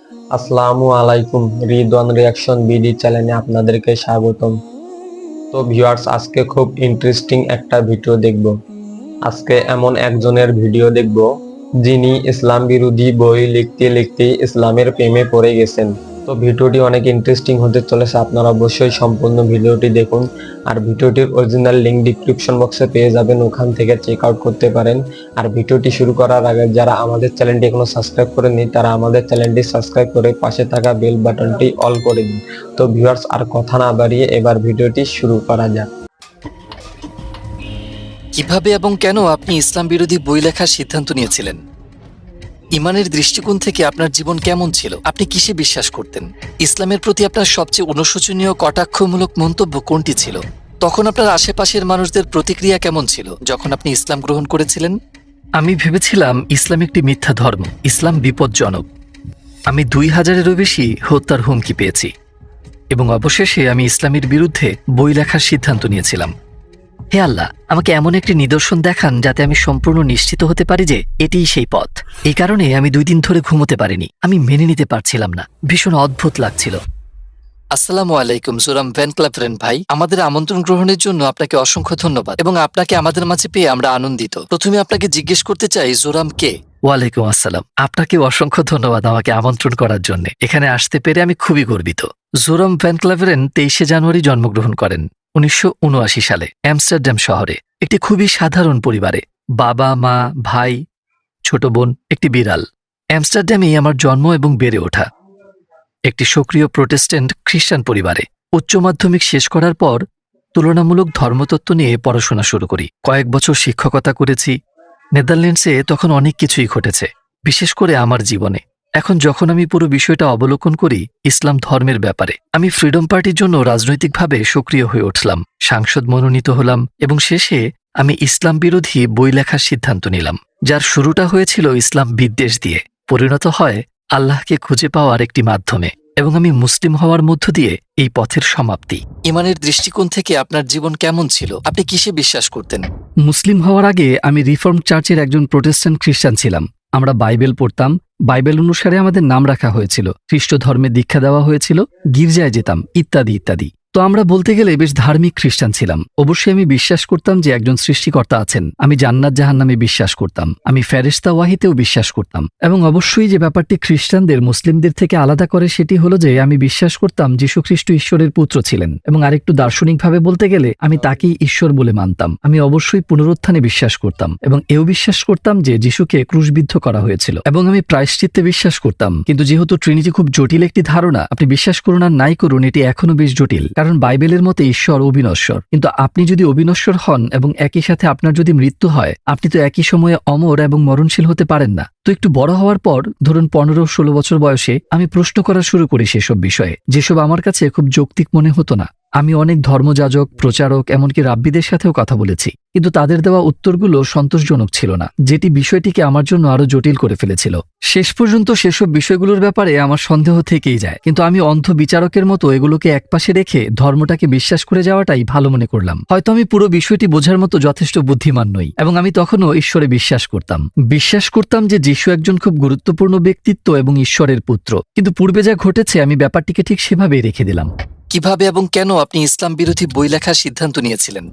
আসসালামু আলাইকুম। Ridwan reaction BD চ্যানেলে আপনাদেরকে স্বাগতম। তো ভিউয়ার্স, আজকে খুব ইন্টারেস্টিং একটা ভিডিও দেখব। আজকে এমন একজনের ভিডিও দেখব যিনি ইসলাম বিরোধী বই লিখতে লিখতে ইসলামের প্রেমে পড়ে গেছেন। তো ভিডিওটি অনেক ইন্টারেস্টিং হতে চলেছে, আপনারা অবশ্যই সম্পূর্ণ ভিডিওটি দেখুন। আর ভিডিওটির অরিজিনাল লিংক ডিসক্রিপশন বক্সে পেয়ে যাবেন, ওখান থেকে চেক আউট করতে পারেন। আর ভিডিওটি শুরু করার আগে যারা আমাদের চ্যানেলটি এখনো সাবস্ক্রাইব করেননি তারা আমাদের চ্যানেলটি সাবস্ক্রাইব করে পাশে থাকা বেল বাটনটি অল করে দিন। তো ভিউয়ার্স, আর কথা না বাড়িয়ে এবার ভিডিওটি শুরু করা যাক। কিভাবে এবং কেন আপনি ইসলাম বিরোধী বই লেখার সিদ্ধান্ত নিয়েছিলেন? ইমানের দৃষ্টিকোণ থেকে আপনার জীবন কেমন ছিল? আপনি কিসে বিশ্বাস করতেন? ইসলামের প্রতি আপনার সবচেয়ে অনুশোচনীয় কটাক্ষমূলক মন্তব্য কোনটি ছিল? তখন আপনার আশেপাশের মানুষদের প্রতিক্রিয়া কেমন ছিল যখন আপনি ইসলাম গ্রহণ করেছিলেন? আমি ভেবেছিলাম ইসলাম একটি মিথ্যা ধর্ম, ইসলাম বিপজ্জনক। আমি 2000-এরও বেশি হত্যার হুমকি পেয়েছি এবং অবশেষে আমি ইসলামের বিরুদ্ধে বই লেখার সিদ্ধান্ত নিয়েছিলাম। হে আল্লাহ, আমাকে এমন একটি নিদর্শন দেখান যাতে আমি সম্পূর্ণ নিশ্চিত হতে পারি যে এটিই সেই পথ। এই কারণে আমি 2 দিন ধরে ঘুমোতে পারিনি। আমি মেনে নিতে পারছিলাম না, ভীষণ অদ্ভুত লাগছিল। আসসালামু আলাইকুম জোরাম ভ্যান ক্লাভেরেন ভাই, আমাদের আমন্ত্রণ গ্রহণের জন্য আপনাকে অসংখ্য ধন্যবাদ এবং আপনাকে আমাদের মাঝে পেয়ে আমরা আনন্দিত। প্রথমে আপনাকে জিজ্ঞেস করতে চাই, জোরাম কে? ওয়ালাইকুম আসসালাম। আপনাকে অসংখ্য ধন্যবাদ আমাকে আমন্ত্রণ করার জন্য। এখানে আসতে পেরে আমি খুবই গর্বিত। জোরাম ভ্যান ক্লাভেরেন 23শে জানুয়ারি জন্মগ্রহণ করেন 1979 সালে অ্যামস্টারডাম শহরে একটি খুবই সাধারণ পরিবারে। বাবা, মা, ভাই, ছোট বোন, একটি বিড়াল। অ্যামস্টারডামেই আমার জন্ম এবং বেড়ে ওঠা। একটি সক্রিয় প্রোটেস্ট্যান্ট খ্রিস্টান পরিবারে। উচ্চ মাধ্যমিক শেষ করার পর তুলনামূলক ধর্মতত্ত্ব নিয়ে পড়াশোনা শুরু করি। কয়েক বছর শিক্ষকতা করেছি। নেদারল্যান্ডসে তখন অনেক কিছুই ঘটেছে, বিশেষ করে আমার জীবনে। এখন যখন আমি পুরো বিষয়টা অবলোকন করি ইসলাম ধর্মের ব্যাপারে, আমি ফ্রিডম পার্টির জন্য রাজনৈতিকভাবে সক্রিয় হয়ে উঠলাম, সাংসদ মনোনীত হলাম এবং শেষে আমি ইসলাম বিরোধী বই লেখার সিদ্ধান্ত নিলাম, যার শুরুটা হয়েছিল ইসলাম বিদ্বেষ দিয়ে, পরিণত হয় আল্লাহকে খুঁজে পাওয়ার একটি মাধ্যমে এবং আমি মুসলিম হওয়ার মধ্য দিয়ে এই পথের সমাপ্তি। ইমানের দৃষ্টিকোণ থেকে আপনার জীবন কেমন ছিল? আপনি কিসে বিশ্বাস করতেন? মুসলিম হওয়ার আগে আমি রিফর্ম চার্চের একজন প্রোটেস্ট্যান্ট খ্রিস্টান ছিলাম। আমরা বাইবেল পড়তাম, বাইবেল অনুসারে আমাদের নাম রাখা হয়েছিল, খ্রিস্ট ধর্মে দীক্ষা দেওয়া হয়েছিল, গির্জায় যেতাম, ইত্যাদি ইত্যাদি। তো আমরা বলতে গেলে বেশ ধার্মিক খ্রিস্টান ছিলাম। অবশ্যই আমি বিশ্বাস করতাম যে একজন সৃষ্টিকর্তা আছেন। আমি জান্নাত জাহান্নামে বিশ্বাস করতাম। আমি ফেরেশতা ওয়াহিতেও বিশ্বাস করতাম। এবং অবশ্যই যে ব্যাপারটি খ্রিস্টানদের মুসলিমদের থেকে আলাদা করে সেটি হলো যে আমি বিশ্বাস করতাম যীশুখ্রিস্ট ঈশ্বরের পুত্র ছিলেন এবং আরেকটু দার্শনিকভাবে বলতে গেলে আমি তাকেই ঈশ্বর বলে মানতাম। আমি অবশ্যই পুনরুত্থানে বিশ্বাস করতাম এবং এও বিশ্বাস করতাম যে যীশুকে ক্রুশবিদ্ধ করা হয়েছিল এবং আমি প্রায়শ্চিত্তে বিশ্বাস করতাম। কিন্তু যেহেতু ট্রিনিটি খুব জটিল একটি ধারণা, আপনি বিশ্বাস করুন আর নাই করুন, এটি এখনো বেশ জটিল। কারণ বাইবেলের মতে ঈশ্বর অবিনশ্বর, কিন্তু আপনি যদি অবিনশ্বর হন এবং একই সাথে আপনার যদি মৃত্যু হয়, আপনি তো একই সময়ে অমর এবং মরণশীল হতে পারেন না। তো একটু বড় হওয়ার পর, ধরুন 15-16 বছর বয়সে, আমি প্রশ্ন করা শুরু করি সেসব বিষয়ে, যেসব আমার কাছে খুব যৌক্তিক মনে হতো না। আমি অনেক ধর্মযাজক, প্রচারক, এমনকি রাব্বিদের সাথেও কথা বলেছি, কিন্তু তাদের দেওয়া উত্তরগুলো সন্তোষজনক ছিল না, যেটি বিষয়টিকে আমার জন্য আরো জটিল করে ফেলেছিল। শেষ পর্যন্ত সেসব বিষয়গুলোর ব্যাপারে আমার সন্দেহ থেকেই যায়, কিন্তু আমি অন্ধ বিচারকের মতো এগুলোকে একপাশে রেখে ধর্মটাকে বিশ্বাস করে যাওয়াটাই ভালো মনে করলাম। হয়তো আমি পুরো বিষয়টি বোঝার মতো যথেষ্ট বুদ্ধিমান নই এবং আমি তখনও ঈশ্বরে বিশ্বাস করতাম যে যীশু একজন খুব গুরুত্বপূর্ণ ব্যক্তিত্ব এবং ঈশ্বরের পুত্র, কিন্তু পূর্বে যা ঘটেছে আমি ব্যাপারটিকে ঠিক সেভাবেই রেখে দিলাম। কিভাবে এবং কেন আপনি ইসলাম বিরোধী বই লেখার সিদ্ধান্ত নিয়েছিলেন?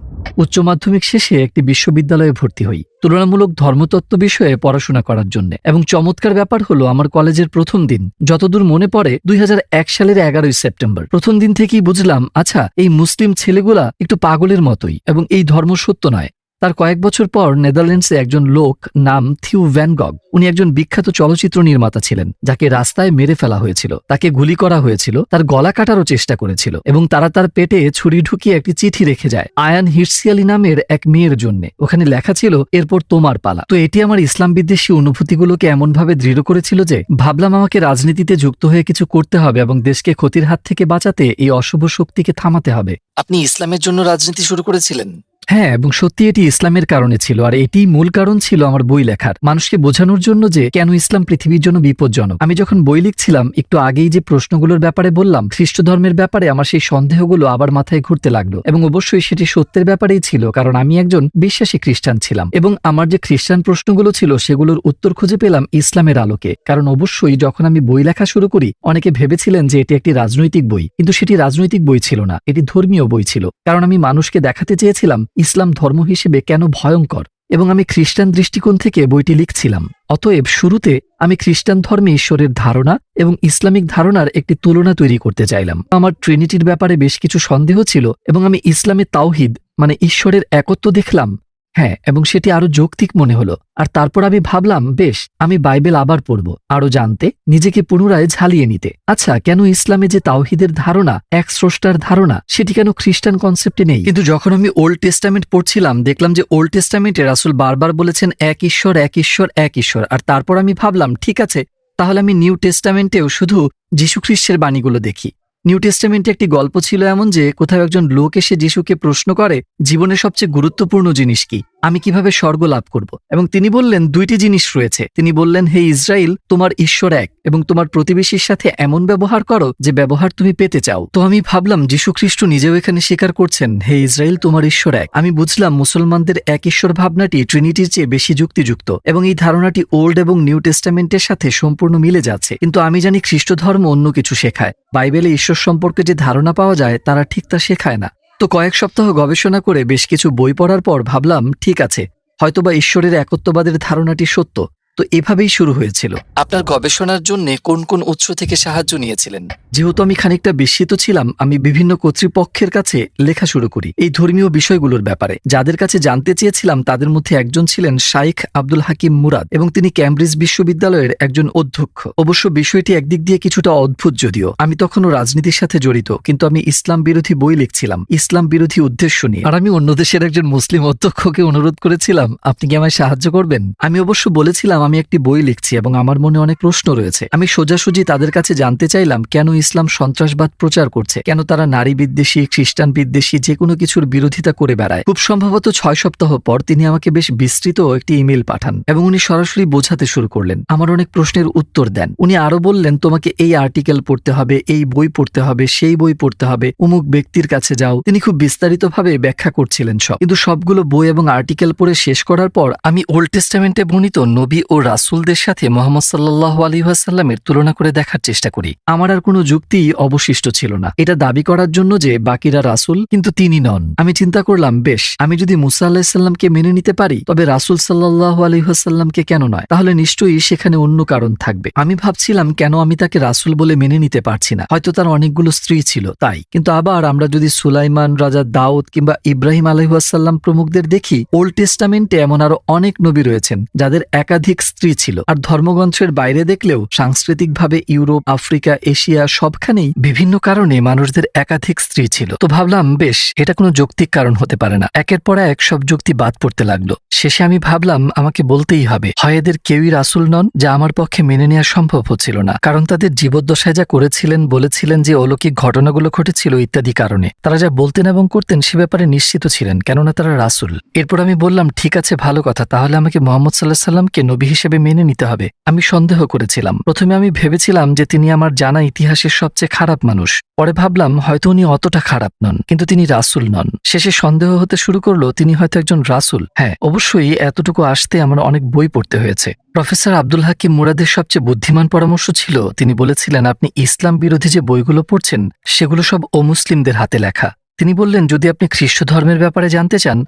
উচ্চ মাধ্যমিক শেষে একটি বিশ্ববিদ্যালয়ে ভর্তি হই তুলনামূলক ধর্মতত্ত্ব বিষয়ে পড়াশোনা করার জন্য। এবং চমৎকার ব্যাপার হলো, আমার কলেজের প্রথম দিন, যতদূর মনে পড়ে 2001 সালের 11ই সেপ্টেম্বর, প্রথম দিন থেকেই বুঝলাম, আচ্ছা, এই মুসলিম ছেলেগুলা একটু পাগলের মতোই এবং এই ধর্ম সত্য নয়। তার কয়েক বছর পর নেদারল্যান্ডসে একজন লোক নাম থিউ ভ্যান গগ, উনি একজন বিখ্যাত চলচ্চিত্র নির্মাতা ছিলেন, যাকে রাস্তায় মেরে ফেলা হয়েছিল, তাকে গুলি করা হয়েছিল, তার গলা কাটারও চেষ্টা করেছিল এবং তারা তার পেটে ছুরি ঢুকিয়ে একটি চিঠি রেখে যায় আয়ান হির্সিয়ালি নামের এক মেয়ের জন্য। ওখানে লেখা ছিল, এরপর তোমার পালা। তো এটি আমার ইসলাম বিদ্বেষী অনুভূতিগুলোকে এমনভাবে দৃঢ় করেছিল যে ভাবলাম আমাকে রাজনীতিতে যুক্ত হয়ে কিছু করতে হবে এবং দেশকে ক্ষতির হাত থেকে বাঁচাতে এই অশুভ শক্তিকে থামাতে হবে। আপনি ইসলামের জন্য রাজনীতি শুরু করেছিলেন? হ্যাঁ, এবং সত্যি এটি ইসলামের কারণে ছিল, আর এটি মূল কারণ ছিল আমার বই লেখার, মানুষকে বোঝানোর জন্য যে কেন ইসলাম পৃথিবীর জন্য বিপজ্জনক। আমি যখন বই লিখছিলাম, একটু আগেই যে প্রশ্নগুলোর ব্যাপারে বললাম, খ্রিস্ট ধর্মের ব্যাপারে আমার সেই সন্দেহগুলো আবার মাথায় ঘুরতে লাগলো, এবং অবশ্যই সেটি সত্যের ব্যাপারেই ছিল, কারণ আমি একজন বিশ্বাসী খ্রিস্টান ছিলাম, এবং আমার যে খ্রিস্টান প্রশ্নগুলো ছিল সেগুলোর উত্তর খুঁজে পেলাম ইসলামের আলোকে। কারণ অবশ্যই যখন আমি বই লেখা শুরু করি, অনেকে ভেবেছিলেন যে এটি একটি রাজনৈতিক বই, কিন্তু সেটি রাজনৈতিক বই ছিল না, এটি ধর্মীয় বই ছিল। কারণ আমি মানুষকে দেখাতে চেয়েছিলাম ইসলাম ধর্ম হিসেবে কেন ভয়ঙ্কর, এবং আমি খ্রিস্টান দৃষ্টিকোণ থেকে বইটি লিখছিলাম। অতএব শুরুতে আমি খ্রিস্টান ধর্মে ঈশ্বরের ধারণা এবং ইসলামিক ধারণার একটি তুলনা তৈরি করতে চাইলাম। আমার ট্রিনিটির ব্যাপারে বেশ কিছু সন্দেহ ছিল, এবং আমি ইসলামে তাওহিদ মানে ঈশ্বরের একত্ব দেখলাম, হ্যাঁ, এবং সেটি আরো যৌক্তিক মনে হলো। আর তারপর আমি ভাবলাম, বেশ, আমি বাইবেল আবার পড়ব, আরো জানতে, নিজেকে পুনরায় ঝালিয়ে নিতে। আচ্ছা, কেন ইসলামে যে তাওহিদের ধারণা, এক স্রষ্টার ধারণা, সেটি কেন খ্রিস্টান কনসেপ্টে নেই? কিন্তু যখন আমি ওল্ড টেস্টামেন্ট পড়ছিলাম, দেখলাম যে ওল্ড টেস্টামেন্টে রাসূল বারবার বলেছেন এক ঈশ্বর, এক ঈশ্বর, এক ঈশ্বর। আর তারপর আমি ভাবলাম, ঠিক আছে, তাহলে আমি নিউ টেস্টামেন্টেও শুধু যীশুখ্রিস্টের বাণীগুলো দেখি। নিউ টেস্টামেন্টে একটি গল্প ছিল এমন যে কোথাও একজন লোক এসে যিশুকে প্রশ্ন করে, জীবনের সবচেয়ে গুরুত্বপূর্ণ জিনিস কি, আমি কিভাবে স্বর্গ লাভ করব? এবং তিনি বললেন, দুইটি জিনিস রয়েছে। তিনি বললেন, হে ইসরায়েল, তোমার ঈশ্বর এক, এবং তোমার প্রতিবেশীর সাথে এমন ব্যবহার করো যে ব্যবহার তুমি পেতে চাও। তো আমি ভাবলাম, যীশুখ্রিস্ট নিজেও এখানে স্বীকার করছেন, হে ইসরায়েল, তোমার ঈশ্বর এক। আমি বুঝলাম মুসলমানদের এক ঈশ্বর ভাবনাটি ট্রিনিটির চেয়ে বেশি যুক্তিযুক্ত, এবং এই ধারণাটি ওল্ড এবং নিউ টেস্টামেন্টের সাথে সম্পূর্ণ মিলে যাচ্ছে। কিন্তু আমি জানি খ্রিস্ট ধর্ম অন্য কিছু শেখায়। বাইবেলে ঈশ্বর সম্পর্কে যে ধারণা পাওয়া যায় তারা ঠিক তা শেখায় না। তো কয়েক সপ্তাহ গবেষণা করে বেশ কিছু বই পড়ার পর ভাবলাম, ঠিক আছে, হয়তোবা ঈশ্বরের একত্ববাদের ধারণাটি সত্য। তো এভাবেই শুরু হয়েছিল। আপনার গবেষণার জন্য কোন কোন উৎস থেকে সাহায্য নিয়েছিলেন? যেহেতু আমি খানিকটা বিস্মিত ছিলাম, আমি বিভিন্ন কর্তৃপক্ষের কাছে লেখা শুরু করি এই ধর্মীয় বিষয়গুলোর ব্যাপারে। যাদের কাছে জানতে চেয়েছিলাম তাদের মধ্যে একজন ছিলেন শাইখ আব্দুল হাকিম মুরাদ, এবং তিনি ক্যামব্রিজ বিশ্ববিদ্যালয়ের একজন অধ্যক্ষ। অবশ্য বিষয়টি একদিক দিয়ে কিছুটা অদ্ভুত, যদিও আমি তখনও রাজনীতির সাথে জড়িত, কিন্তু আমি ইসলাম বিরোধী বই লিখছিলাম, ইসলাম বিরোধী উদ্দেশ্য নিয়ে। আর আমি অন্য দেশের একজন মুসলিম অধ্যক্ষকে অনুরোধ করেছিলাম, আপনি কি আমায় সাহায্য করবেন? আমি অবশ্য বলেছিলাম আমি একটি বই লিখছি এবং আমার মনে অনেক প্রশ্ন রয়েছে। আমি সোজাসুজি তাদের কাছে জানতে চাইলাম কেন ইসলাম সন্ত্রাসবাদ প্রচার করছে, কেন তারা নারী বিদ্বেষী, খ্রিস্টান বিদ্বেষী, যে কোনো কিছুর বিরোধিতা করে বেড়ায়। খুব সম্ভবত 6 সপ্তাহ পর তিনি আমাকে বেশ বিস্তৃত একটি ইমেল পাঠান, এবং উনি সরাসরি বোঝাতে শুরু করলেন, আমার অনেক প্রশ্নের উত্তর দেন। উনি আরো বললেন, তোমাকে এই আর্টিকেল পড়তে হবে, এই বই পড়তে হবে, সেই বই পড়তে হবে, অমুক ব্যক্তির কাছে যাও। তিনি খুব বিস্তারিতভাবে ব্যাখ্যা করছিলেন সব। কিন্তু সবগুলো বই এবং আর্টিকেল পড়ে শেষ করার পর আমি ওল্ড টেস্টামেন্টে বর্ণিত নবী ও রাসূলদের সাথে মুহাম্মদ সাল্লাল্লাহু আলাইহি ওয়াসাল্লামের তুলনা করে দেখার চেষ্টা করি। আমার আর কোনো যুক্তি অবশিষ্ট ছিল না এটা দাবি করার জন্য যে বাকিরা রাসূল কিন্তু তিনি নন। আমি চিন্তা করলাম, বেশ, আমি যদি মুসা আলাইহিস সালামকে মেনে নিতে পারি, তবে রাসূল সাল্লাল্লাহু আলাইহি ওয়াসাল্লামকে কেন নয়? তাহলে নিশ্চয়ই সেখানে অন্য কারণ থাকবে। আমি ভাবছিলাম, কেন আমি তাকে রাসূল বলে মেনে নিতে পারছি না? হয়তো তার অনেকগুলো স্ত্রী ছিল তাই। কিন্তু আবার আমরা যদি সুলাইমান, রাজা দাউদ কিংবা ইব্রাহিম আলাইহিস সালাম প্রমুখদের দেখি, ওল্ড টেস্টামেন্টে এমন আরো অনেক নবী রয়েছেন যাদের একাধিক স্ত্রী ছিল। আর ধর্মগ্রন্থের বাইরে দেখলেও সাংস্কৃতিকভাবে ইউরোপ, আফ্রিকা, এশিয়া সবখানেই বিভিন্ন কারণে মানুষদের একাধিক স্ত্রী ছিল। তো ভাবলাম, বেশ, এটা কোনো যৌক্তিক কারণ হতে পারে না। একের পর এক সব যুক্তি বাদ পড়তে লাগলো। শেষে আমি ভাবলাম, আমাকে বলতেই হবে, হয় এদের কেউই রাসূল নন, যা আমার পক্ষে মেনে নেওয়া সম্ভব হচ্ছিল না। কারণ তাদের জীবদ্দশায় যা করেছিলেন, বলেছিলেন যে অলৌকিক ঘটনাগুলো ঘটেছিল ইত্যাদি কারণে তারা যা বলতেন এবং করতেন সে ব্যাপারে নিশ্চিত ছিলেন, কেননা তারা রাসূল। এরপর আমি বললাম, ঠিক আছে, ভালো কথা, তাহলে আমাকে মুহাম্মদ সাল্লাল্লাহু আলাইহি সাল্লামকে নবী হিসেবে মেনে নিতে হবে। আমি সন্দেহ করেছিলাম। প্রথমে আমি ভেবেছিলাম যে তিনি আমার জানা ইতিহাসের সবচেয়ে খারাপ মানুষ। পরে ভাবলাম, হয়তো উনি অতটা খারাপ নন, কিন্তু তিনি রাসূল নন। শেষে সন্দেহ হতে শুরু করলো তিনি হয়তো একজন রাসূল। হ্যাঁ, অবশ্যই এতটুকু আসতে আমার অনেক বই পড়তে হয়েছে। প্রফেসর আব্দুল হাকিম মুরাদের সবচেয়ে বুদ্ধিমান পরামর্শ ছিল, তিনি বলেছিলেন, আপনি ইসলাম বিরোধী যে বইগুলো পড়ছেন সেগুলো সব অমুসলিমদের হাতে লেখা। তিনি বললেন, যদি আপনি খ্রিস্ট ধর্মের ব্যাপারে জানতে চান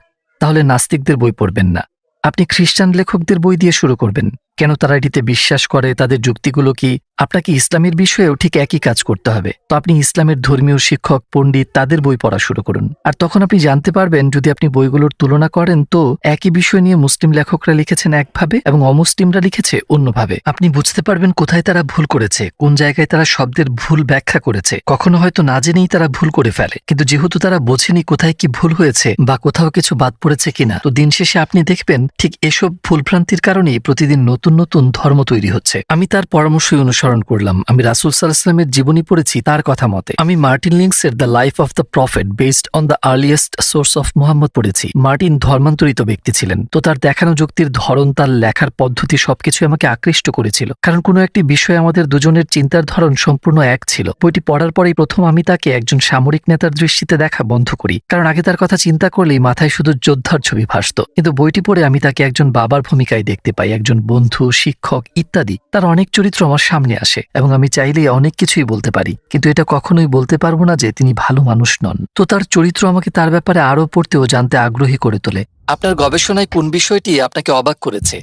তাহলে নাস্তিকদের বই পড়বেন না, আপনি খ্রিস্টান লেখকদের বই দিয়ে শুরু করবেন। কেন তারা এটিতে বিশ্বাস করে, তাদের যুক্তিগুলো কি? আপনাকে ইসলামের বিষয়েও ঠিক একই কাজ করতে হবে। তো আপনি ইসলামের ধর্মীয় শিক্ষক, পণ্ডিত, তাদের বই পড়া শুরু করুন। আর তখন আপনি জানতে পারবেন, যদি আপনি বইগুলোর তুলনা করেন, তো একই বিষয় নিয়ে মুসলিম লেখকরা লিখেছেন একভাবে এবং অমুসলিমরা লিখেছে অন্যভাবে। আপনি বুঝতে পারবেন কোথায় তারা ভুল করেছে, কোন জায়গায় তারা শব্দের ভুল ব্যাখ্যা করেছে। কখনো হয়তো না জেনেই তারা ভুল করে ফেলে, কিন্তু যেহেতু তারা বোঝেনি কোথায় কি ভুল হয়েছে বা কোথাও কিছু বাদ পড়েছে কিনা, তো দিন শেষে আপনি দেখবেন ঠিক এসব ভুলভ্রান্তির কারণেই প্রতিদিন নতুন নতুন নতুন ধর্ম তৈরি হচ্ছে। আমি তার পরামর্শই অনুসরণ করলাম। আমি রাসূল সাল্লাল্লাহু আলাইহি ওয়াসাল্লামের জীবনী পড়েছি তার কথা মতে। আমি মার্টিন লিংসের the life of the prophet based on the earliest source of Muhammad পড়েছি। মার্টিন ধর্মান্তরিত ব্যক্তি ছিলেন, তো তার দেখানো যুক্তির ধরন, তার লেখার পদ্ধতি সবকিছু আমাকে আকৃষ্ট করেছিল, কারণ কোনো একটি বিষয়ে আমাদের দুজনের চিন্তার ধরন সম্পূর্ণ এক ছিল। বইটি পড়ার পরেই প্রথম আমি তাকে একজন সামরিক নেতার দৃষ্টিতে দেখা বন্ধ করি, কারণ আগে তার কথা চিন্তা করলেই মাথায় শুধু যোদ্ধার ছবি ভাসত। কিন্তু বইটি পড়ে আমি তাকে একজন বাবার ভূমিকায় দেখতে পাই, একজন বন্ধু, শিক্ষক ইত্যাদি। তার অনেক চরিত্র আমার সামনে আসে এবং আমি চাইলেই অনেক কিছুই বলতে পারি, কিন্তু এটা কখনোই বলতে পারবো না যে তিনি ভালো মানুষ নন। তো তার চরিত্র আমাকে তার ব্যাপারে আরও পড়তে ও জানতে আগ্রহী করে তোলে। আপনার গবেষণায় কোন বিষয়টি আপনাকে অবাক করেছে?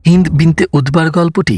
হিন্দ বিনতে উদ্বার গল্পটি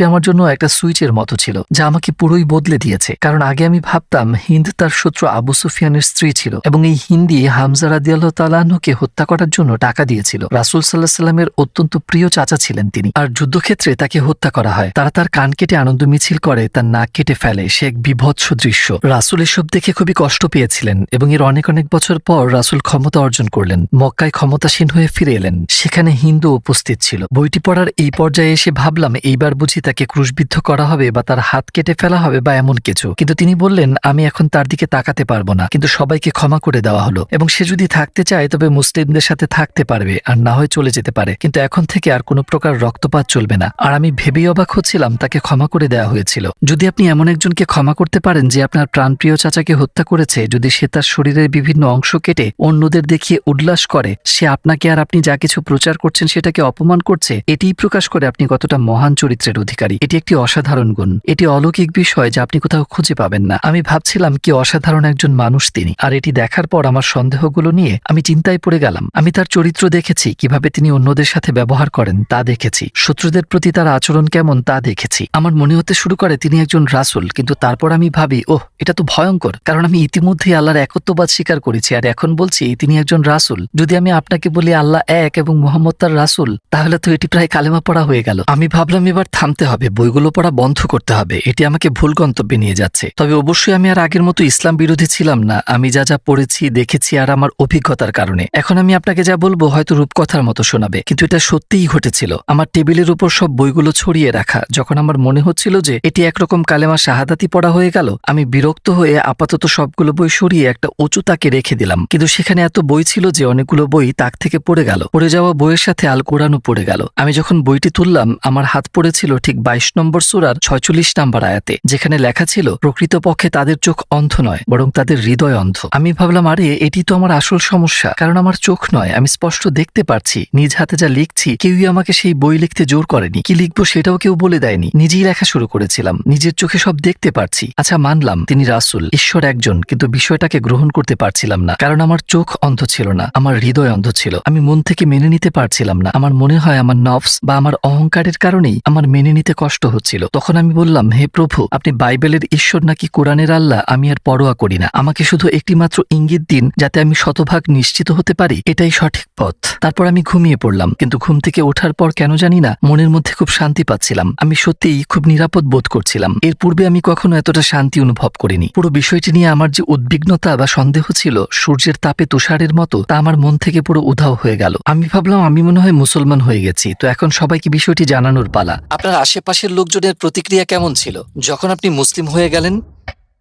আমার জন্য একটা সুইচের মতো ছিল, যা আমাকে পুরোই বদলে দিয়েছে। কারণ আগে আমি ভাবতাম হিন্দ তার শত্রু আবু সুফিয়ানের স্ত্রী ছিল এবং এই হিন্দি হামজা রাদিয়াল্লাহু তাআলা আনহুকে হত্যা করার জন্য টাকা দিয়েছিল। রাসূল সাল্লাল্লাহু আলাইহি ওয়াসাল্লামের অত্যন্ত প্রিয় চাচা ছিলেন তিনি, আর যুদ্ধক্ষেত্রে তাকে হত্যা করা হয়। তারা তার কান কেটে আনন্দ মিছিল করে, তার নাক কেটে ফেলে। সে এক বিভৎস দৃশ্য। রাসূল এসব দেখে খুবই কষ্ট পেয়েছিলেন এবং এর অনেক অনেক বছর পর রাসূল ক্ষমতা অর্জন করলেন, মক্কায় ক্ষমতাসীন হয়ে ফিরে এলেন। সেখানে হিন্দু উপস্থিত ছিল। বইটি পড়ার এই পর্যায়ে এসে ভাবলাম এইবার বুঝি তাকে ক্রুশবিদ্ধ করা হবে বা তার হাত কেটে ফেলা হবে বা এমন কিছু, কিন্তু তিনি বললেন আমি এখন তার দিকে তাকাতে পারবো না, কিন্তু সবাইকে ক্ষমা করে দেওয়া হলো এবং সে যদি থাকতে চায় তবে মুসলিমদের সাথে থাকতে পারবে, আর না হয় চলে যেতে পারে, কিন্তু এখন থেকে আর কোনো প্রকার রক্তপাত চলবে না। আর আমি ভেবেই অবাক হচ্ছিলাম তাকে ক্ষমা করে দেওয়া হয়েছিল। যদি আপনি এমন একজনকে ক্ষমা করতে পারেন যে আপনার প্রাণপ্রিয় চাচাকে হত্যা করেছে, যদি সে তার শরীরের বিভিন্ন অংশ কেটে অন্যদের দেখিয়ে উল্লাস করে, সে আপনাকে আর আপনি যা কিছু প্রচার করছেন সেটাকে অপমান করছে, এটিই প্রকাশ করে আপনি কতটা মহান চরিত্রের অধিকারী। এটি একটি অসাধারণ গুণ, এটি অলৌকিক বিষয় যা আপনি কোথাও খুঁজে পাবেন না। আমি ভাবছিলাম কি অসাধারণ একজন মানুষ তিনি, আর এটি দেখার পর আমার সন্দেহগুলো নিয়ে আমি চিন্তায় পড়ে গেলাম। আমি তার চরিত্র দেখেছি, কিভাবে তিনি অন্যদের সাথে ব্যবহার করেন তা দেখেছি, শত্রুদের প্রতি তার আচরণ কেমন তা দেখেছি। আমার মনে হতে শুরু করে তিনি একজন রাসূল, কিন্তু তারপর আমি ভাবি ওহ এটা তো ভয়ঙ্কর, কারণ আমি ইতিমধ্যেই আল্লাহর একত্ববাদ স্বীকার করেছি আর এখন বলছি তিনি একজন রাসূল। যদি আমি আপনাকে বলি আল্লাহ এক এবং মুহাম্মদ তার রাসূল, তাহলে তো এটি প্রায় কালেমা পড়া হয়ে গেল। আমি ভাবলাম এবার থামতে হবে, বইগুলো পড়া বন্ধ করতে হবে, এটি আমাকে ভুল গন্তব্যে নিয়ে যাচ্ছে। তবে অবশ্যই আমি আর আগের মতো ইসলাম বিরোধী ছিলাম না। আমি যা যা পড়েছি, দেখেছি আর আমার অভিজ্ঞতার কারণে এখন আমি আপনাকে যা বলবো হয়তো রূপকথার মতো শোনাবে, কিন্তু এটা সত্যিই ঘটেছিল। আমার টেবিলের উপর সব বইগুলো ছড়িয়ে রাখা। যখন আমার মনে হচ্ছিল যে এটি একরকম কালেমা শাহাদাতি পড়া হয়ে গেল, আমি বিরক্ত হয়ে আপাতত সবগুলো বই সরিয়ে একটা উঁচু তাকে রেখে দিলাম। কিন্তু সেখানে এত বই ছিল যে অনেকগুলো বই তাক থেকে পড়ে গেল। পড়ে যাওয়া বইয়ের সাথে আল কোরআনও পড়ে গেল। আমি যখন বইটি তুললাম আমার হাত পড়েছিল ঠিক 22 নম্বর সূরার 46 নম্বর আয়াতে, যেখানে লেখা ছিল প্রকৃতপক্ষে তাদের চোখ অন্ধ নয় বরং তাদের হৃদয় অন্ধ। আমি ভাবলাম আরে এটি তো আমার আসল সমস্যা, কারণ আমার চোখ নয়, আমি স্পষ্ট দেখতে পারছি। নিজ হাতে যা লিখছি কেউই আমাকে সেই বই লিখতে জোর করেনি, কি লিখবো সেটাও কেউ বলে দেয়নি, নিজেই লেখা শুরু করেছিলাম। নিজের চোখে সব দেখতে পারছি। আচ্ছা মানলাম তিনি রাসূল, ঈশ্বর একজন, কিন্তু বিষয়টাকে গ্রহণ করতে পারছিলাম না, কারণ আমার চোখ অন্ধ ছিল না, আমার হৃদয় অন্ধ ছিল। আমি মন থেকে মেনে নিতে পারছিলাম না। আমার মনে হয় আমার নফস বা আমার অহংকারের কারণেই আমার মেনে নিতে কষ্ট হচ্ছিল। তখন আমি বললাম হে প্রভু, আপনি বাইবেলের ঈশ্বর নাকি কোরআনের আল্লাহ আমি আর পরোয়া করি না, আমাকে শুধু একটি মাত্র ইঙ্গিত দিন যাতে আমি শতভাগ নিশ্চিত হতে পারি এটাই সঠিক পথ। তারপর আমি ঘুমিয়ে পড়লাম, কিন্তু ঘুম থেকে ওঠার পর কেন জানি না মনের মধ্যে খুব শান্তি পাচ্ছিলাম। আমি সত্যিই খুব নিরাপদ বোধ করছিলাম। এর পূর্বে আমি কখনো এতটা শান্তি অনুভব করিনি। পুরো বিষয়টি নিয়ে আমার যে উদ্বিগ্নতা বা সন্দেহ ছিল সূর্যের তাপে তুষারের মতো, তা আমার মন থেকে পুরো উধাও হয়ে গেল। আমি ভাবলাম আমি মনে হয় মুসলমান হয়ে গেছি, তো এখন সবাইকে বিষয়টি জানানোর পালা। আপনার আশেপাশের লোকজনের প্রতিক্রিয়া কেমন ছিল যখন আপনি মুসলিম হয়ে গেলেন?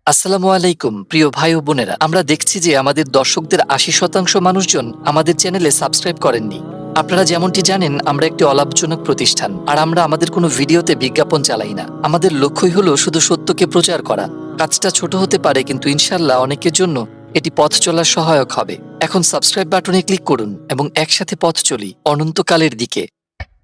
আসসালামু আলাইকুম প্রিয় ভাই ও বোনেরা, আমরা দেখছি যে আমাদের দর্শকদের 80% মানুষজন আমাদের চ্যানেলে সাবস্ক্রাইব করেননি। আপনারা যেমনটি জানেন আমরা একটি অলাভজনক প্রতিষ্ঠান, আর আমরা আমাদের কোনো ভিডিওতে বিজ্ঞাপন চালাই না। আমাদের লক্ষ্যই হলো শুধু সত্যকে প্রচার করা। কাজটা ছোট হতে পারে, কিন্তু ইনশাল্লাহ অনেকের জন্য এটি পথ চলার সহায়ক হবে। এখন সাবস্ক্রাইব বাটনে ক্লিক করুন এবং একসাথে পথ চলি অনন্তকালের দিকে।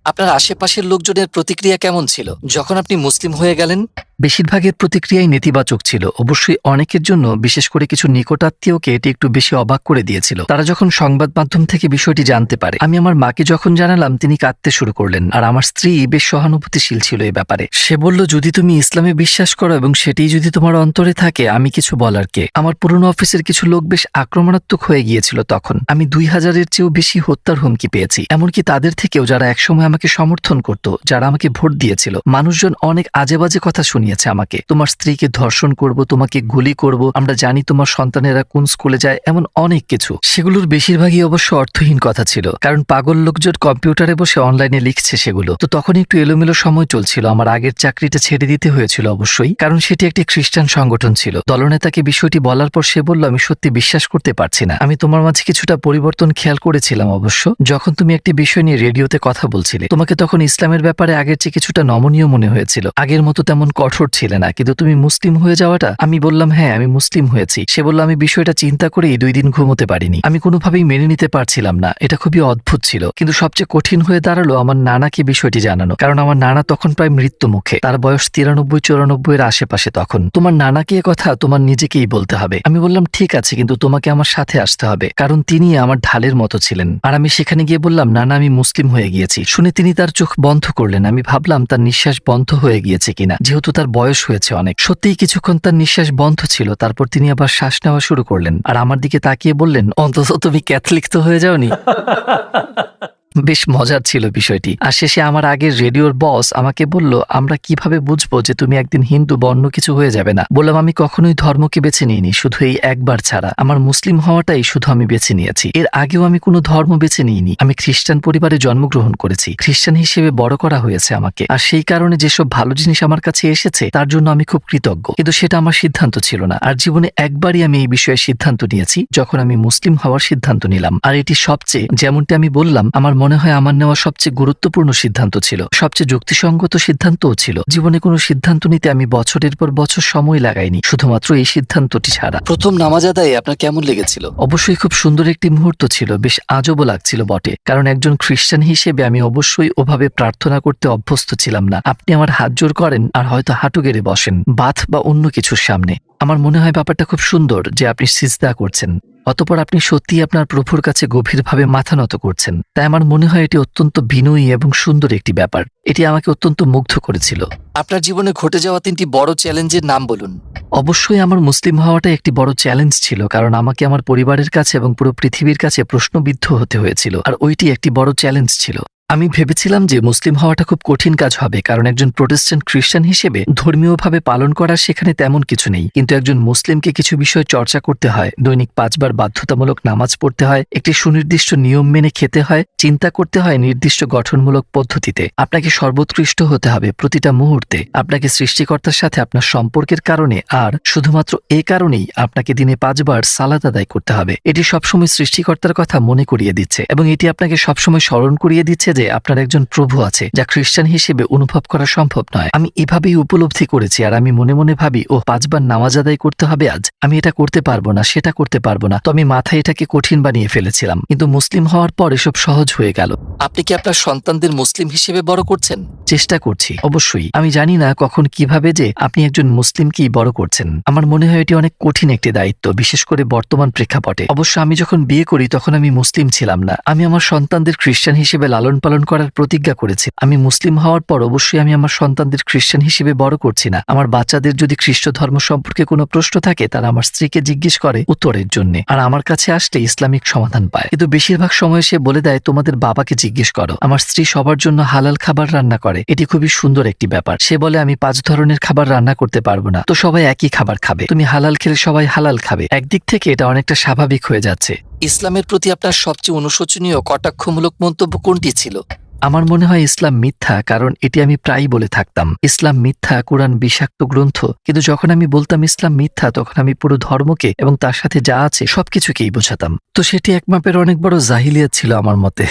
আপনার আশেপাশের লোকজনের প্রতিক্রিয়া কেমন ছিল যখন আপনি মুসলিম হয়ে গেলেন? বেশিরভাগের প্রতিক্রিয়াই নেতিবাচক ছিল। অবশ্যই অনেকের জন্য, বিশেষ করে কিছু নিকটাত্মীয়কে এটি একটু বেশি অবাক করে দিয়েছিল। তারা যখন সংবাদ মাধ্যম থেকে বিষয়টি জানতে পারে, আমি আমার মাকে যখন জানালাম তিনি কাঁদতে শুরু করলেন, আর আমার স্ত্রী বেশ সহানুভূতিশীল ছিল এই ব্যাপারে। সে বলল যদি তুমি ইসলামে বিশ্বাস করো এবং সেটি যদি তোমার অন্তরে থাকে আমি কিছু বলার কে। আমার পুরনো অফিসের কিছু লোক বেশ আক্রমণাত্মক হয়ে গিয়েছিল তখন। আমি 2000-এর চেয়েও বেশি হত্যার হুমকি পেয়েছি, এমনকি তাদের থেকেও যারা একসময় আমাকে সমর্থন করত, যারা আমাকে ভোট দিয়েছিল। মানুষজন অনেক আজে বাজে কথা শুনিয়েছে। নিয়েছে আমাকে। তোমার স্ত্রীকে ধর্ষণ করব, তোমাকে গুলি করব, আমরা জানি তোমার সন্তানেরা কোন স্কুলে যায়, এমন অনেক কিছু। সেগুলোর বেশিরভাগই অবশ্য অর্থহীন কথা ছিল, কারণ পাগল লোকজন কম্পিউটারে বসে অনলাইনে লিখছে সেগুলো। তো তখন একটু এলোমেলো সময় চলছিল। আমার আগের চাকরিটা ছেড়ে দিতে হয়েছিল অবশ্যই, কারণ সেটি একটি খ্রিস্টান সংগঠন ছিল। দলনেতাকে বিষয়টি বলার পর সে বলল, আমি সত্যি বিশ্বাস করতে পারছি না। আমি তোমার মাঝে কিছুটা পরিবর্তন খেয়াল করেছিলাম অবশ্য, যখন তুমি একটি বিষয় নিয়ে রেডিওতে কথা বলছিলে। তোমাকে তখন ইসলামের ব্যাপারে আগের চেয়ে কিছুটা নমনীয় মনে হয়েছিল, আগের মতো তেমন কঠোর ছিলে না। কিন্তু তুমি মুসলিম হয়ে যাওয়াটা, আমি বললাম হ্যাঁ আমি মুসলিম হয়েছি। সে বলল, আমি বিষয়টা চিন্তা করেই 2 দিন ঘুমোতে পারিনি। আমি কোনোভাবেই মেনে নিতে পারছিলাম না, এটা খুবই অদ্ভুত ছিল। কিন্তু সবচেয়ে কঠিন হয়ে দাঁড়ালো আমার নানাকে বিষয়টি জানানো, কারণ আমার নানা তখন প্রায় মৃত্যু মুখে। তার বয়স 93-94 এর আশেপাশে তখন। তোমার নানাকে এ কথা তোমার নিজেকেই বলতে হবে। আমি বললাম ঠিক আছে, কিন্তু তোমাকে আমার সাথে আসতে হবে, কারণ তিনি আমার ঢালের মতো ছিলেন। আর আমি সেখানে গিয়ে বললাম, নানা আমি মুসলিম হয়ে গিয়েছি। শুনে তিনি তার চোখ বন্ধ করলেন। আমি ভাবলাম তার নিঃশ্বাস বন্ধ হয়ে গিয়েছে কিনা, যেহেতু তার বয়স হয়েছে অনেক। সত্যিই কিছুক্ষণ তার নিঃশ্বাস বন্ধ ছিল, তারপর তিনি আবার শ্বাস নেওয়া শুরু করলেন আর আমার দিকে তাকিয়ে বললেন, অন্তত তুমি ক্যাথলিক তো হয়ে যাওনি। বেশ মজার ছিল বিষয়টি। আর শেষে আমার আগের রেডিওর বস আমাকে বলল, আমরা কিভাবে বুঝবো যে তুমি একদিন হিন্দু বা অন্য কিছু হয়ে যাবে না? বললাম, আমি কখনোই ধর্মকে বেছে নিইনি, শুধু এই একবার ছাড়া। আমার মুসলিম হওয়াটাই শুধু আমি বেছে নিয়েছি। এর আগেও আমি কোনো ধর্ম বেছে নিইনি। আমি খ্রিস্টান পরিবারে জন্মগ্রহণ করেছি, খ্রিস্টান হিসেবে বড় করা হয়েছে আমাকে। আর সেই কারণে যেসব ভালো জিনিস আমার কাছে এসেছে তার জন্য আমি খুব কৃতজ্ঞ। কিন্তু সেটা আমার সিদ্ধান্ত ছিল না। আর জীবনে একবারই আমি এই বিষয়ে সিদ্ধান্ত নিয়েছি, যখন আমি মুসলিম হওয়ার সিদ্ধান্ত নিলাম। আর এটি সবচেয়ে, যেমনটি আমি বললাম, আমার মনে হয় আমার নেওয়া সবচেয়ে গুরুত্বপূর্ণ সিদ্ধান্ত ছিল, সবচেয়ে যুক্তিসঙ্গত সিদ্ধান্তও ছিল। জীবনে কোনো সিদ্ধান্ত নিতে আমি বছরের পর বছর সময় লাগাইনি, শুধুমাত্র এই সিদ্ধান্তটি ছাড়া। প্রথম নামাজ আদায়ে আপনার কেমন লেগেছিল? অবশ্যই খুব সুন্দর একটি মুহূর্ত ছিল, বেশ আজবও লাগছিল বটে, কারণ একজন খ্রিস্টান হিসেবে আমি অবশ্যই ওভাবে প্রার্থনা করতে অভ্যস্ত ছিলাম না। আপনি আমার হাত জোর করেন আর হয়তো হাঁটু গেড়ে বসেন বাথ বা অন্য কিছুর সামনে। আমার মনে হয় ব্যাপারটা খুব সুন্দর যে আপনি সিজদা করছেন, অতঃপর আপনি সত্যিই আপনার প্রভুর কাছে গভীরভাবে মাথা নত করছেন। তাই আমার মনে হয় এটি অত্যন্ত বিনয়ী এবং সুন্দর একটি ব্যাপার। এটি আমাকে অত্যন্ত মুগ্ধ করেছিল। আপনার জীবনে ঘটে যাওয়া 3টি বড় চ্যালেঞ্জের নাম বলুন। অবশ্যই আমার মুসলিম হওয়াটা একটি বড় চ্যালেঞ্জ ছিল, কারণ আমাকে আমার পরিবারের কাছে এবং পুরো পৃথিবীর কাছে প্রশ্নবিদ্ধ হতে হয়েছিল। আর ওইটি একটি বড় চ্যালেঞ্জ ছিল। আমি ভেবেছিলাম যে মুসলিম হওয়াটা খুব কঠিন কাজ হবে, কারণ একজন প্রোটেস্ট্যান্ট খ্রিস্টান হিসেবে ধর্মীয়ভাবে পালন করার সেখানে তেমন কিছু নেই। কিন্তু একজন মুসলিমকে কিছু বিষয় চর্চা করতে হয়, দৈনিক 5 বার বাধ্যতামূলক নামাজ পড়তে হয়, একটি সুনির্দিষ্ট নিয়ম মেনে খেতে হয়, চিন্তা করতে হয় নির্দিষ্ট গঠনমূলক পদ্ধতিতে। আপনাকে সর্বোৎকৃষ্ট হতে হবে প্রতিটা মুহূর্তে, আপনাকে সৃষ্টিকর্তার সাথে আপনার সম্পর্কের কারণে, আর শুধুমাত্র এই কারণেই আপনাকে দিনে 5 বার সালাত আদায় করতে হবে। এটি সবসময় সৃষ্টিকর্তার কথা মনে করিয়ে দিচ্ছে, এবং এটি আপনাকে সবসময় স্মরণ করিয়ে দিচ্ছে যে আপনার একজন প্রভু আছে, যা খ্রিস্টান হিসেবে অনুভব করা সম্ভব নয়। আমি এভাবেই উপলব্ধি করেছি। আর আমি মনে মনে ভাবি, ও 5 বার নামাজ আদায় করতে হবে আজ, আমি এটা করতে পারবো না, সেটা করতে পারবো না। তো আমি মাথায় এটাকে কঠিন বানিয়ে ফেলেছিলাম। কিন্তু মুসলিম হওয়ার পর এসব সহজ হয়ে গেল। আপনি কি আপনার সন্তানদের মুসলিম হিসেবে বড় করছেন? চেষ্টা করছি অবশ্যই। আমি জানি না কখন কিভাবে যে আপনি একজন মুসলিমকেই বড় করছেন। আমার মনে হয় এটি অনেক কঠিন একটি দায়িত্ব, বিশেষ করে বর্তমান প্রেক্ষাপটে। অবশ্য আমি যখন বিয়ে করি তখন আমি মুসলিম ছিলাম না। আমি আমার সন্তানদের খ্রিস্টান হিসেবে লালন পালন করার প্রতিজ্ঞা করেছি। আমি মুসলিম হওয়ার পর অবশ্যই আমি আমার সন্তানদের খ্রিস্টান হিসেবে বড় করছি না। আমার বাচ্চাদের যদি খ্রিস্ট ধর্ম সম্পর্কে কোনো প্রশ্ন থাকে, তারা আমার স্ত্রীকে জিজ্ঞেস করে উত্তরের জন্য, আর আমার কাছে আসলে ইসলামিক সমাধান পায়। কিন্তু বেশিরভাগ সময় সে বলে দেয়, তোমাদের বাবাকে জিজ্ঞেস করো। আমার স্ত্রী সবার জন্য হালাল খাবার রান্না করে, এটি খুবই সুন্দর একটি ব্যাপার। সে বলে, আমি 5 ধরনের খাবার রান্না করতে পারবো না, তো সবাই একই খাবার খাবে। তুমি হালাল খেলে সবাই হালাল খাবে। একদিক থেকে এটা অনেকটা স্বাভাবিক হয়ে যাচ্ছে। ইসলামের প্রতি আপনার সবচেয়ে অনুশোচনীয় কটাক্ষমূলক মন্তব্য কোনটি ছিল? আমার মনে হয় ইসলাম মিথ্যা, কারণ এটি আমি প্রায়ই বলে থাকতাম, ইসলাম মিথ্যা, কোরআন বিষাক্ত গ্রন্থ। কিন্তু যখন আমি বলতাম ইসলাম মিথ্যা, তখন আমি পুরো ধর্মকে এবং তার সাথে যা আছে সবকিছুকেই বোঝাতাম। তো সেটি এক মাপের অনেক বড় জাহিলিয়াত ছিল আমার মতে।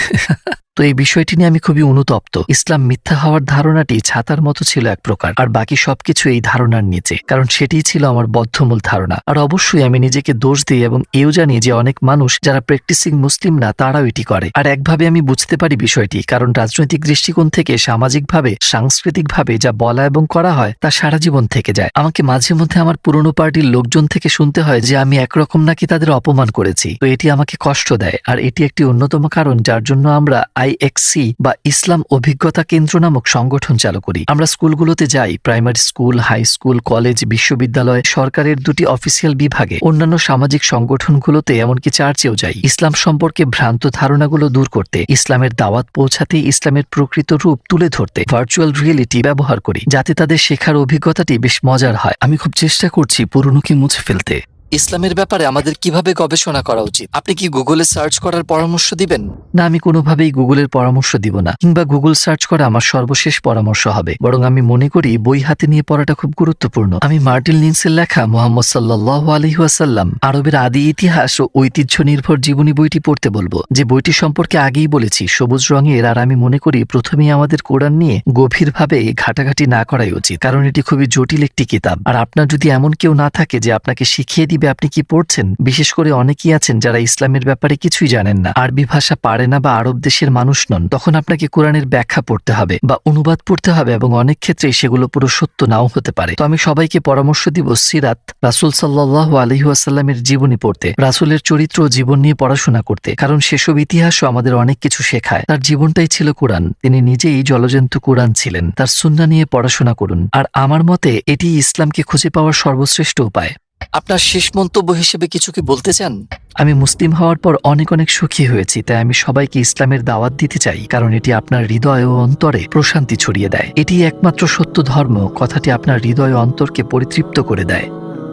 তো এই বিষয়টি নিয়ে আমি খুবই অনুতপ্ত। ইসলাম মিথ্যা হওয়ার ধারণাটি ছাতার মতো ছিল এক প্রকার, আর বাকি সবকিছু এই ধারণার নিচে, কারণ সেটিই ছিল আমার বদ্ধমূল ধারণা। আর অবশ্যই আমি নিজেকে দোষ দিই এবং এও জানি যে অনেক মানুষ যারা প্র্যাকটিসিং মুসলিম না, তারাও এটি করে। আর একভাবে আমি বুঝতে পারি বিষয়টি, কারণ রাজনৈতিক দৃষ্টিকোণ থেকে, সামাজিকভাবে, সাংস্কৃতিকভাবে যা বলা এবং করা হয় তা সারা জীবন থেকে যায়। আমাকে মাঝে মধ্যে আমার পুরনো পার্টির লোকজন থেকে শুনতে হয় যে আমি একরকম নাকি তাদের অপমান করেছি। তো এটি আমাকে কষ্ট দেয়, আর এটি একটি অন্যতম কারণ যার জন্য আমরা IXC বা ইসলাম অভিজ্ঞতা কেন্দ্র নামক সংগঠন চালু করি। আমরা স্কুলগুলোতে যাই, primary school, high school, college, বিশ্ববিদ্যালয়, সরকারের 2টি অফিসিয়াল বিভাগে, অন্যান্য সামাজিক সংগঠনগুলোতে, এমনকি চার্চেও যাই। ইসলাম সম্পর্কে ভ্রান্ত ধারণাগুলো দূর করতে, ইসলামের দাওয়াত পৌঁছাতে, ইসলামের প্রকৃত রূপ তুলে ধরতে ভার্চুয়াল রিয়েলিটি ব্যবহার করি, যাতে তাদের শেখার অভিজ্ঞতাটি বেশ মজার হয়। আমি খুব চেষ্টা করছি পুরনোকে মুছে ফেলতে। ইসলামের ব্যাপারে আমাদের কিভাবে গবেষণা করা উচিত? আপনি কি গুগলে সার্চ করার পরামর্শ দিবেন? না, আমি কোনোভাবেই গুগলের পরামর্শ দিব না, কিংবা গুগল সার্চ করা আমার সর্বশেষ পরামর্শ হবে। বরং আমি মনে করি বই হাতে নিয়ে পড়াটা খুব গুরুত্বপূর্ণ। আমি মার্টিন লিন্সের লেখা মুহাম্মদ সাল্লাল্লাহু আলাইহি ওয়াসাল্লাম আরবের আদি ইতিহাস ও ঐতিহ্য নির্ভর জীবনী বইটি পড়তে বলবো, যে বইটি সম্পর্কে আগেই বলেছি সবুজ রঙের। আর আমি মনে করি প্রথমেই আমাদের কোরআন নিয়ে গভীরভাবে ঘাটাঘাটি না করাই উচিত, কারণ এটি খুবই জটিল একটি কিতাব। আর আপনার যদি এমন কেউ না থাকে যে আপনাকে শিখিয়ে দিবে আপনি কি পড়ছেন, বিশেষ করে অনেকেই আছেন যারা ইসলামের ব্যাপারে কিছুই জানেন না, আরবি ভাষা পারে না বা আরব দেশের মানুষ নন, তখন আপনাকে কোরআনের ব্যাখ্যা পড়তে হবে বা অনুবাদ পড়তে হবে, এবং অনেক ক্ষেত্রেই সেগুলো পুরো সত্য নাও হতে পারে। তো আমি সবাইকে পরামর্শ দিব সিরাত, রাসূল সাল্লাল্লাহু আলাইহি ওয়াসাল্লামের জীবনী পড়তে, রাসূলের চরিত্র ও জীবন নিয়ে পড়াশোনা করতে, কারণ সেসব ইতিহাসও আমাদের অনেক কিছু শেখায়। তার জীবনটাই ছিল কোরআন, তিনি নিজেই জলজন্ত কোরআন ছিলেন। তার সুন্নাহ নিয়ে পড়াশোনা করুন। আর আমার মতে এটি ইসলামকে খুঁজে পাওয়ার সর্বশ্রেষ্ঠ উপায়। আপনার শেষ মন্তব্য হিসেবে কিছু কি বলতে চান? আমি মুসলিম হওয়ার পর অনেক সুখী হয়েছি, তাই আমি সবাইকে ইসলামের দাওয়াত দিতে চাই, কারণ এটি আপনার হৃদয় ও অন্তরে প্রশান্তি ছড়িয়ে দেয়। এটি একমাত্র সত্য ধর্ম, কথাটি আপনার হৃদয় ও অন্তরকে পরিতৃপ্ত করে দেয়।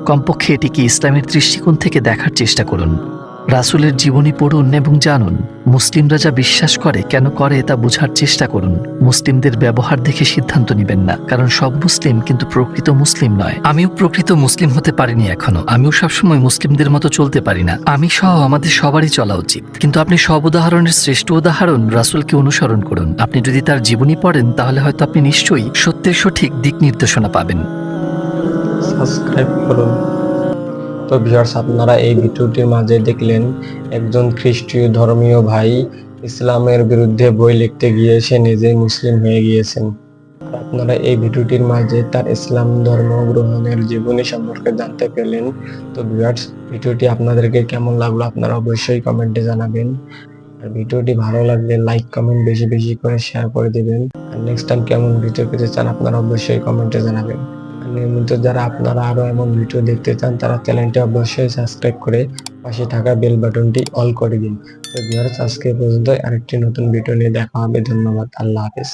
কমপক্ষে এটিকে ইসলামের দৃষ্টিকোণ থেকে দেখার চেষ্টা করুন। রাসূলের জীবনী পড়ুন এবং জানুন। মুসলিমরা যা বিশ্বাস করে, কেন করে, তা বোঝার চেষ্টা করুন। মুসলিমদের ব্যবহার দেখে সিদ্ধান্ত নেবেন না, কারণ সব মুসলিম কিন্তু প্রকৃত মুসলিম নয়। আমিও প্রকৃত মুসলিম হতে পারিনি এখনো, আমিও সবসময় মুসলিমদের মতো চলতে পারি না। আমি সহ আমাদের সবারই চলা উচিত। কিন্তু আপনি সব উদাহরণের শ্রেষ্ঠ উদাহরণ রাসূলকে অনুসরণ করুন। আপনি যদি তার জীবনী পড়েন, তাহলে হয়তো আপনি নিশ্চয়ই সত্যের সঠিক দিক নির্দেশনা পাবেন। সাবস্ক্রাইব করুন। তো ভিউয়ার্স, আপনারা এই ভিডিওটির মাঝে দেখলেন একজন খ্রিস্টীয় ধর্মীয় ভাই ইসলামের বিরুদ্ধে বই লিখতে গিয়ে সে নিজেই মুসলিম হয়ে গিয়েছেন। আর আপনারা এই ভিডিওটির মাঝে তার ইসলাম ধর্ম গ্রহণের জীবনী সম্পর্কে জানতে পেলেন। তো ভিউয়ার্স, ভিডিওটি আপনাদেরকে কেমন লাগলো আপনারা অবশ্যই কমেন্টে জানাবেন। আর ভিডিওটি ভালো লাগলে লাইক কমেন্ট বেশি বেশি করে শেয়ার করে দিবেন। আর নেক্সট টাইম কেমন ভিডিও পেতে চান আপনারা অবশ্যই কমেন্টে জানাবেন। নিয়মিত যারা আপনারা আরো এমন ভিডিও দেখতে চান তারা চ্যানেলটি অবশ্যই সাবস্ক্রাইব করে পাশে থাকা বেল বাটনটি অল করে দিন। তো ভিউয়ার্স, আজকে পর্যন্ত আরেকটি নতুন ভিডিও নিয়ে দেখা হবে। ধন্যবাদ। আল্লাহ হাফেজ।